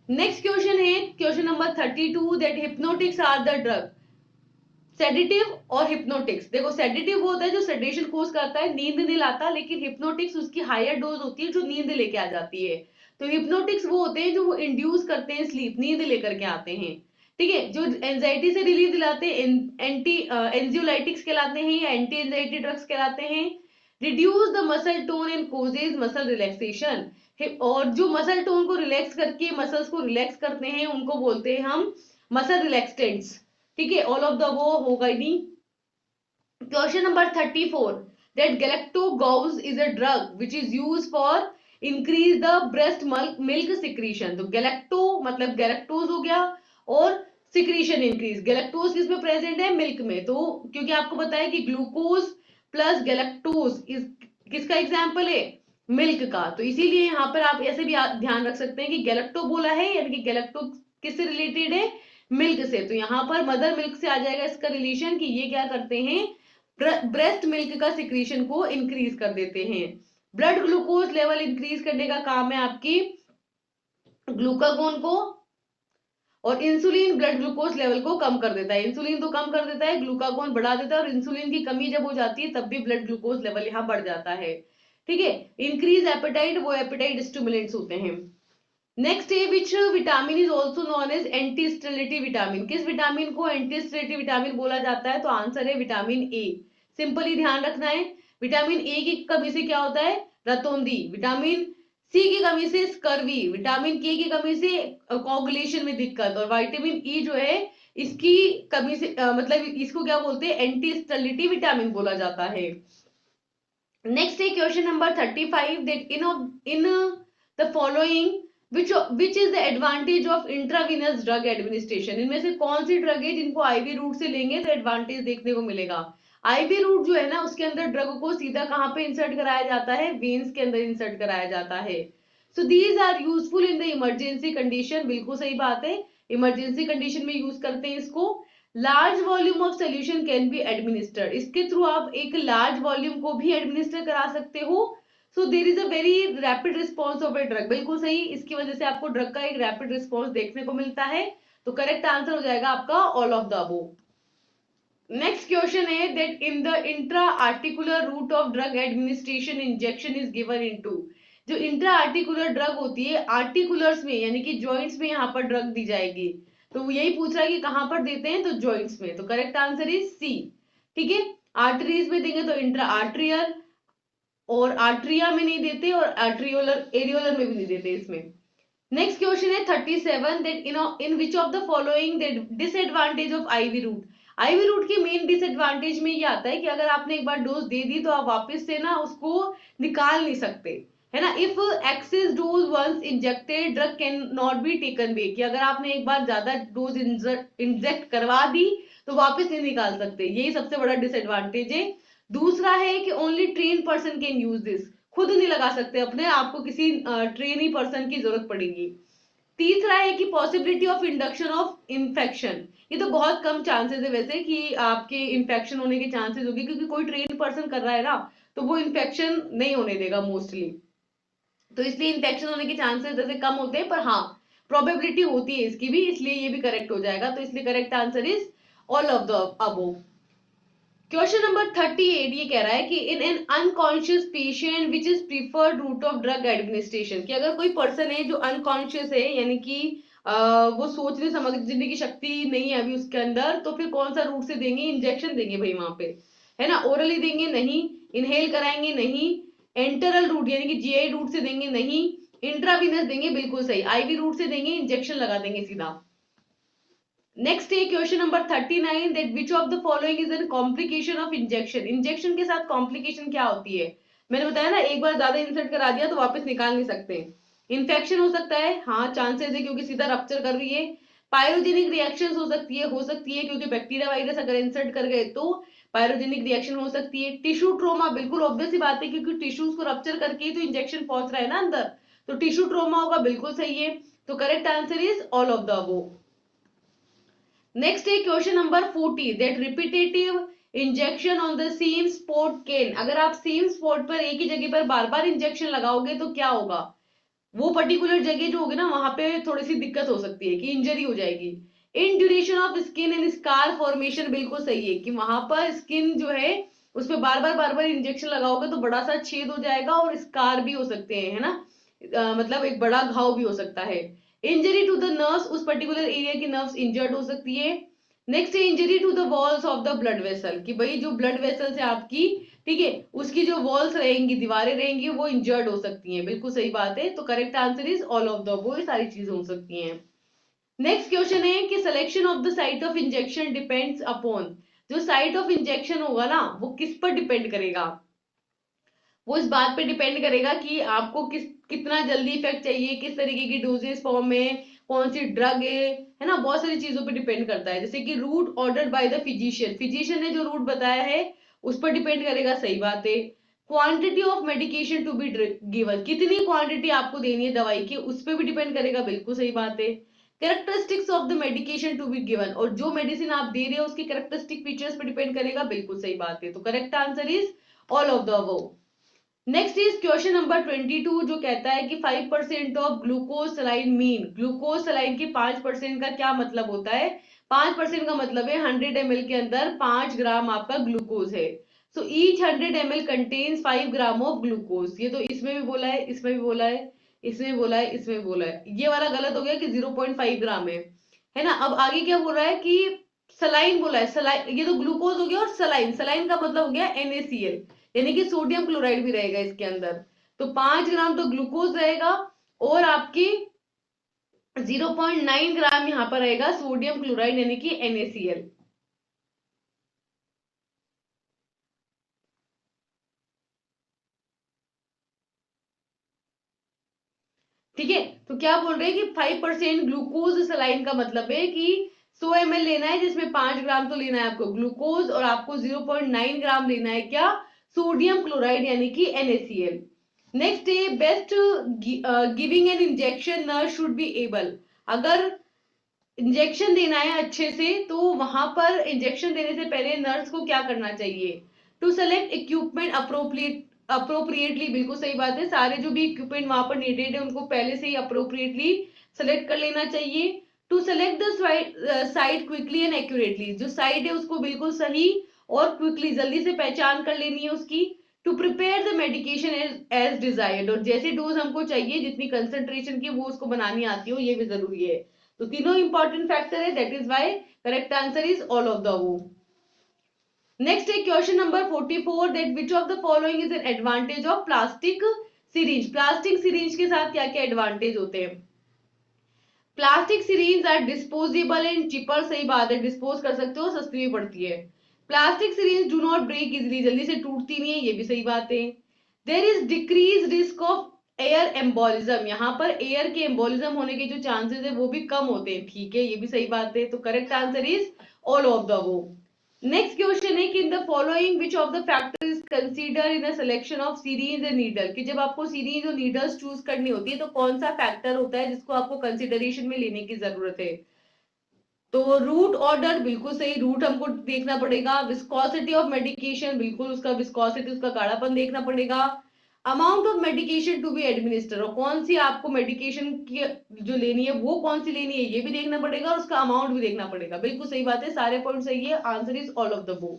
नेक्स्ट क्वेश्चन है question number 32, that hypnotics are the drug, sedative और हिप्नोटिक्स। देखो सेडेटिव वो होता है जो सेडेशन कोज करता है, नींद नहीं लाता, लेकिन हिप्नोटिक्स उसकी हायर डोज होती है जो नींद लेके आ जाती है। तो हिप्नोटिक्स वो होते हैं जो वो इंड्यूस करते हैं स्लीप, नींद लेकर के आते हैं। ठीक है, जो एंजाइटी से रिलीफ दिलाते हैं एंटी एंजियोलाइटिक्स कहलाते हैं या एंटी एंजाइटी ड्रग्स कहलाते हैं। Reduce the muscle tone and causes muscle relaxation, और जो मसल टोन को रिलैक्स करके मसल्स को रिलैक्स करते हैं उनको बोलते हैं हम मसल रिलैक्सेंट्स। ठीक है, ऑल ऑफ द वो होगा ही नहीं। Question number 34, that galactagogues is a drug which is use for increase the breast milk secretion. तो गैलेक्टो मतलब गैलेक्टोज हो गया, और सिक्रीशन इंक्रीज, गैलेक्टोज किसमें प्रेजेंट है, मिल्क में। तो क्योंकि आपको पता है कि ग्लूकोज प्लस गैलेक्टोज इस किसका एग्जाम्पल है, मिल्क का, तो इसीलिए यहाँ पर आप ऐसे भी ध्यान रख सकते हैं कि गैलेक्टो बोला है, यानी कि गैलेक्टो किससे रिलेटेड है, मिल्क से। तो यहाँ पर मदर मिल्क से आ जाएगा इसका रिलेशन कि ये क्या करते हैं, ब्रेस्ट मिल्क का सिक्रीशन को इंक्रीज कर देते हैं। ब्लड ग्लूकोज लेवल इंक्रीज करने का काम है आपकी ग्लूकागोन को, और इंसुलिन ब्लड ग्लूकोज लेवल को कम कर देता है, इंसुलिन तो कम कर देता है, ग्लूकागोन बढ़ा देता है, और इंसुलिन की कमी जब हो जाती है तब भी ब्लड ग्लूकोज लेवल यहाँ बढ़ जाता है। ठीक है, इंक्रीज एपेटाइट, वो एपेटाइट स्टिमुलेंट्स होते हैं। नेक्स्ट है which vitamin is also known as anti sterility vitamin, किस विटामिन को एंटी स्टेरिलिटी विटामिन बोला जाता है, तो आंसर है विटामिन ए। सिंपली ध्यान रखना है, विटामिन ए की कमी से क्या होता है, रतौंधी, विटामिन सी की कमी से स्कर्वी, विटामिन के की कमी से कोगुलेशन में दिक्कत, और विटामिन ई जो है इसकी कमी से मतलब इसको क्या बोलते हैं, एंटी स्टेरिलिटी विटामिन बोला जाता है। नेक्स्ट है question number 35, that in the following which is the advantage of intravenous drug administration, इनमें से कौन सी ड्रग है जिनको आईवी रूट से लेंगे तो एडवांटेज देखने को मिलेगा। आईवी रूट जो है ना उसके अंदर ड्रग को सीधा कहां पे इंसर्ट कराया जाता है, वेन्स के अंदर इंसर्ट कराया जाता है। So these are useful in the emergency condition, बिल्कुल सही बात है, इमरजेंसी कंडीशन में यूज करते हैं इसको। Large volume of solution can be administered, इसके थ्रू आप एक लार्ज वॉल्यूम को भी एडमिनिस्टर करा सकते हो। So there is a very rapid response of a drug, बिल्कुल सही, इसकी वजह से आपको ड्रग का एक रैपिड रिस्पॉन्स देखने को मिलता है। तो करेक्ट आंसर हो जाएगा आपका all of the above. Next question है that in the intra articular route of drug administration injection is given into, जो इंट्रा आर्टिकुलर ड्रग होती है आर्टिकुलर्स में यानी कि जॉइंट्स में यहाँ पर ड्रग दी जाएगी। तो यही पूछ रहा है कि कहां पर देते हैं, तो जॉइंट्स में। तो करेक्ट आंसर इज सी। ठीक है, आर्टरीज में देंगे तो इंट्रा आर्ट्रियल, और आर्ट्रिया में नहीं देते, और आर्ट्रियोलर एरियोलर में भी नहीं देते इसमें। नेक्स्ट क्वेश्चन है 37 that in which of the following the disadvantage of IV route. IV route की मेन डिसएडवांटेज में ये आता है कि अगर आपने एक बार डोज दे दी तो आप वापस से ना उसको निकाल नहीं सकते, है ना। If excess dose once injected drug can not be taken back, कि अगर आपने एक बार ज्यादा डोज इंजेक्ट करवा दी तो वापस नहीं निकाल सकते, यही सबसे बड़ा डिसएडवांटेज है। दूसरा है कि only train person can use this, खुद नहीं लगा सकते अपने, आपको किसी ट्रेनी पर्सन की जरूरत पड़ेगी। तीसरा है कि possibility of induction of infection, ये तो बहुत कम चांसेस है वैसे कि आपके इन्फेक्शन होने के चांसेस होगी, क्योंकि कोई ट्रेन पर्सन कर रहा है ना, तो वो इन्फेक्शन नहीं होने देगा मोस्टली, तो इसलिए इन्फेक्शन होने के चांसेस जैसे कम होते हैं, पर हाँ प्रोबेबिलिटी होती है इसकी भी, इसलिए ये भी करेक्ट हो जाएगा। तो इसलिए correct answer is all of the above. Question number 38 ये कह रहा है कि in an unconscious patient which is preferred route of drug administration, कि अगर कोई पर्सन है जो अनकॉन्शियस है, यानी कि वो सोचने समझने की शक्ति नहीं है अभी उसके अंदर, तो फिर कौन सा रूट से देंगे, इंजेक्शन देंगे भाई वहां पे, है ना। ओरली देंगे नहीं, इनहेल कराएंगे नहीं, एंटरल रूट यानी कि जीआई रूट से देंगे नहीं, इंट्रावीनस देंगे, बिल्कुल सही, आईवी रूट से देंगे, इंजेक्शन लगा देंगे सीधा। नेक्स्ट है question number 39 that which of the following is N complication of injection. Injection के साथ कॉम्प्लिकेशन क्या होती है, मैंने बताया ना, एक बार ज्यादा इंसर्ट करा दिया तो वापस निकाल नहीं सकते। इन्फेक्शन हो सकता है, हाँ चांसेस है क्योंकि सीधा रप्चर कर रही है। पायरोजेनिक रिएक्शन हो सकती है क्योंकि बैक्टीरिया वायरस अगर इंसर्ट कर गए तो पायरोजेनिक रिएक्शन हो सकती है। टिश्यू ट्रोमा, बिल्कुल ऑब्वियस सी बात है क्योंकि टिश्यूज को रप्चर करके ही तो इंजेक्शन पहुंच रहा है ना अंदर, तो टिश्यू ट्रोमा होगा, बिल्कुल सही है। तो correct answer is all of the above. Next है question number 40 that repetitive injection on the same spot can, अगर आप सेम स्पॉट पर एक ही जगह पर बार बार इंजेक्शन लगाओगे तो क्या होगा, वो पर्टिकुलर जगह जो होगी ना वहां पे थोड़ी सी दिक्कत हो सकती है कि इंजरी हो जाएगी। In duration of skin and scar formation, बिल्कुल सही है कि वहां पर स्किन जो है उस पर बार बार इंजेक्शन लगाओगे तो बड़ा सा छेद हो जाएगा और स्कार भी हो सकते हैं, है ना। मतलब एक बड़ा घाव भी हो सकता है। इंजरी टू द नर्व्स, उस पर्टिकुलर एरिया की नर्व्स इंजर्ड हो सकती है। नेक्स्ट है injury to the walls of the blood vessel, कि भाई जो ब्लड वेसल्स है आपकी, ठीक है, उसकी जो वॉल्स रहेंगी, दीवारें रहेंगी, वो इंजर्ड हो सकती हैं, बिल्कुल सही बात है। तो correct answer is all of the, वो सारी चीजें हो सकती हैं। नेक्स्ट क्वेश्चन है कि selection of the site of injection depends upon, जो साइट ऑफ इंजेक्शन होगा ना वो किस पर डिपेंड करेगा, वो इस बात पे डिपेंड करेगा कि आपको कितना जल्दी इफेक्ट चाहिए, किस तरीके की डोजेस फॉर्म में, कौन सी ड्रग है ना, बहुत सारी चीजों पे डिपेंड करता है। जैसे कि route ordered by the physician, physician ने जो रूट बताया है उस पर डिपेंड करेगा, सही बात है। Quantity of medication to be given, कितनी क्वांटिटी आपको देनी है दवाई की, उस पर भी डिपेंड करेगा, बिल्कुल सही बात है। Characteristics of the medication to be given, और जो मेडिसिन आप दे रहे हो उसके कैरेक्टरिस्टिक फीचर्स पर डिपेंड करेगा, बिल्कुल सही बात है। तो correct answer is all of the above. Next is question number 22 जो कहता है कि 5% of glucose saline mean, glucose saline के 5% का क्या मतलब होता है। 5% का मतलब है 100 ml के अंदर 5 ग्राम आपका ग्लूकोज है। So each 100 ml contains 5 gram of glucose, ये तो इसमें भी बोला है, इसमें भी बोला है, इसमें भी बोला है, इसमें भी बोला है, ये वाला गलत हो गया कि 0.5 ग्राम है ना। अब आगे क्या बोल रहा है कि सलाइन बोला है, सलाइन, ये तो ग्लूकोज हो गया, और सलाइन, सलाइन का मतलब हो गया NaCl, यानी कि सोडियम क्लोराइड भी रहेगा इसके अंदर। तो 5 ग्राम तो ग्लूकोज रहेगा, और आपकी 0.9 ग्राम यहां पर रहेगा सोडियम क्लोराइड यानी कि NaCl। ठीक है, तो क्या बोल रहे हैं कि 5% ग्लूकोज सलाइन का मतलब है कि 100 ml लेना है जिसमें 5 ग्राम तो लेना है आपको ग्लूकोज, और आपको 0.9 ग्राम लेना है क्या, सोडियम क्लोराइड यानी कि NaCl। नेक्स्ट है best giving an injection nurse should be able, अगर इंजेक्शन देना है अच्छे से तो वहां पर इंजेक्शन देने से पहले नर्स को क्या करना चाहिए, टू सेलेक्ट इक्विपमेंट अप्रोप्रिएटली, बिल्कुल सही बात है, सारे जो भी इक्विपमेंट वहां पर नीडेड है उनको पहले से ही अप्रोप्रिएटली सेलेक्ट कर लेना चाहिए। To select the site quickly and accurately, जो साइट है उसको बिल्कुल सही और क्विकली जल्दी से पहचान कर लेनी है उसकी। To prepare the medication as desired, और जैसे डोज हमको चाहिए जितनी कंसेंट्रेशन की वो उसको बनानी आती हो, ये भी जरूरी है। तो तीनों इंपॉर्टेंट फैक्टर है, that is why correct answer is all of the above. Next है question number 44 that which of the following is an advantage of plastic syringe, plastic syringe के साथ क्या क्या एडवांटेज होते हैं। Plastic syringes are disposable and cheaper, सही बात है, डिस्पोज कर सकते हो, सस्ती भी पड़ती है। Plastic syringes do not break easily, जल्दी से टूटती नहीं है, ये भी सही बात है। There is decrease risk of air embolism, यहाँ पर एयर के एम्बोलिज्म होने के जो चांसेस है वो भी कम होते हैं, ठीक है, ये भी सही बात है। तो correct answer is all of the वो। नेक्स्ट क्वेश्चन है कि in the following which of the factor is consider in the selection of series and needle, कि जब आपको सीरीज और नीडल्स चूज करनी होती है तो कौन सा फैक्टर होता है जिसको आपको कंसिडरेशन में लेने की जरूरत है। तो रूट ऑर्डर बिल्कुल सही, रूट हमको देखना पड़ेगा। विस्कोसिटी ऑफ मेडिकेशन, बिल्कुल उसका विस्कोसिटी, उसका गाढ़ापन देखना पड़ेगा। Amount of medication to be administer, और कौन सी आपको मेडिकेशन की जो लेनी है वो कौन सी लेनी है ये भी देखना पड़ेगा, और उसका अमाउंट भी देखना पड़ेगा। बिल्कुल सही बात है, सारे पॉइंट सही है, answer is all of the बो।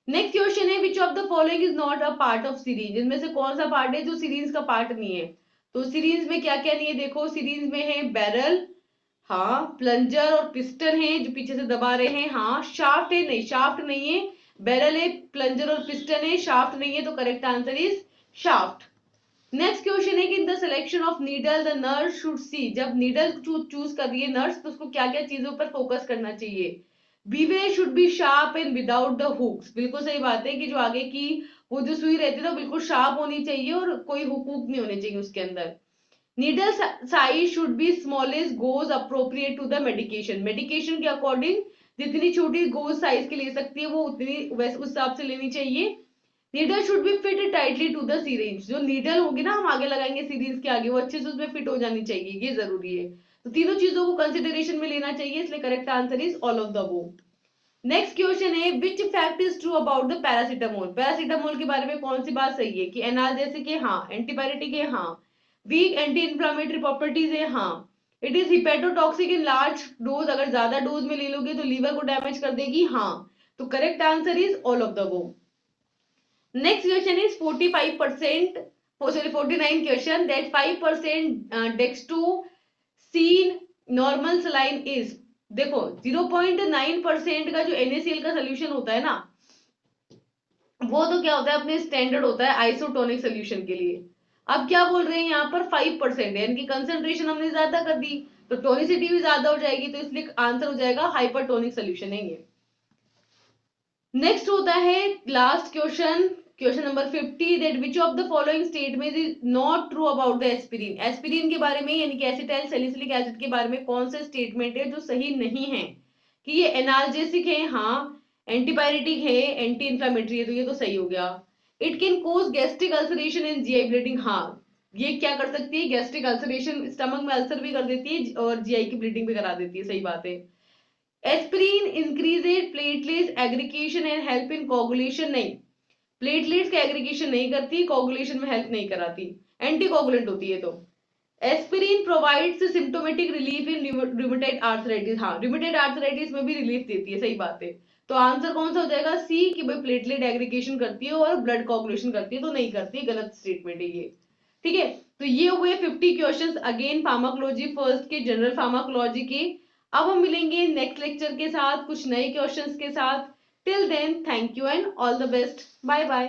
नेक्स्ट क्वेश्चन है विच of the following is not a part of series, इनमें से कौन सा पार्ट है जो सीरीज का पार्ट नहीं है। तो सीरीज में क्या क्या नहीं है, देखो सीरीज में है बैरल, हाँ, प्लंजर और पिस्टन है जो पीछे से दबा रहे हैं, हाँ, शाफ्ट है, नहीं शाफ्ट नहीं है, बैरल है, प्लंजर और पिस्टन है, शाफ्ट नहीं है, तो correct answer is shaft. Next question है कि in the selection of needle the nurse should see, जब नीडल चूज कर रही है नर्स तो उसको क्या क्या चीजों पर फोकस करना चाहिए। Bevel should be sharp and without the hooks, बिल्कुल सही बात है कि जो आगे की वो जो सुई रहती है ना बिल्कुल शार्प होनी चाहिए और कोई हुक नहीं होने चाहिए उसके अंदर। Needle size should be smallest gauge appropriate to the medication, medication के अकॉर्डिंग जितनी छोटी गोज साइज की ले सकती है वो उतनी वैसे उस हिसाब से लेनी चाहिए। Needle should be fit tightly to the syringe, जो नीडल होगी ना हम आगे लगाएंगे सीरीज के आगे वो अच्छे से उसमें फिट हो जानी चाहिए, ये जरूरी है। तो तीनों चीजों को कंसिडरेशन में लेना चाहिए, इसलिए correct answer is all of the वो। नेक्स्ट क्वेश्चन है which fact is true about the paracetamol, paracetamol के बारे में कौन सी बात सही है, कि एनाल्जेसिक है, हाँ, एंटीबायोटिक है, हाँ, वीक एंटी इंफ्लेमेटरी प्रॉपर्टीज है, हाँ, it is hepatotoxic in large dose, अगर ज्यादा डोज में ले लोगे तो लीवर को डैमेज कर देगी, हाँ, तो correct answer is all of the वो। Next question is 45%, sorry 49 question, that 5% dextrosine normal saline is, देखो 0.9% का जो NaCl का सोल्यूशन होता है ना वो तो क्या होता है अपने स्टैंडर्ड होता है आइसोटोनिक सोल्यूशन के लिए। अब क्या बोल रहे हैं यहाँ पर 5% है, यानी कि कंसेंट्रेशन हमने ज्यादा कर दी तो टोनिसिटी भी ज्यादा हो जाएगी, तो इसलिए आंसर हो जाएगा हाइपरटोनिक सोल्यूशन है ये। नेक्स्ट होता है last question, question number 50, that which of the following statement is not true about the aspirin, aspirin के बारे में यानी कि एसिटाइल सैलिसिलिक एसिड के बारे में कौन से स्टेटमेंट है जो सही नहीं है, कि ये एनाल्जेसिक है, हाँ, एंटीपायरेटिक है, एंटी इंफ्लेमेटरी है, तो ये तो सही हो गया। It can cause gastric ulceration and GI bleeding, हाँ, ये क्या कर सकती है, गैस्ट्रिक अल्सरेशन, स्टमक में अल्सर भी कर देती है और जीआई की ब्लीडिंग भी करा देती है, सही बात है। Aspirin increases platelets aggregation and help in coagulation, नहीं, प्लेटलेट्स का एग्रीगेशन नहीं करती, कोगुलेशन में हेल्प नहीं कराती, एंटी कोगुलेंट होती है। तो aspirin provides symptomatic relief in rheumatoid arthritis, हाँ, रूमेटॉइड आर्थराइटिस में भी रिलीफ देती है, सही बात है। तो आंसर कौन सा हो जाएगा, सी, कि भाई प्लेटलेट एग्रीगेशन करती है और ब्लड कोगुलेशन करती है, तो नहीं करती, गलत स्टेटमेंट है ये, ठीक है। तो ये हुए 50 क्वेश्चंस अगेन फार्माकोलॉजी फर्स्ट के, जनरल फार्माकोलॉजी के। अब हम मिलेंगे नेक्स्ट लेक्चर के साथ कुछ नए क्वेश्चंस के साथ। Till then thank you and all the best, bye bye.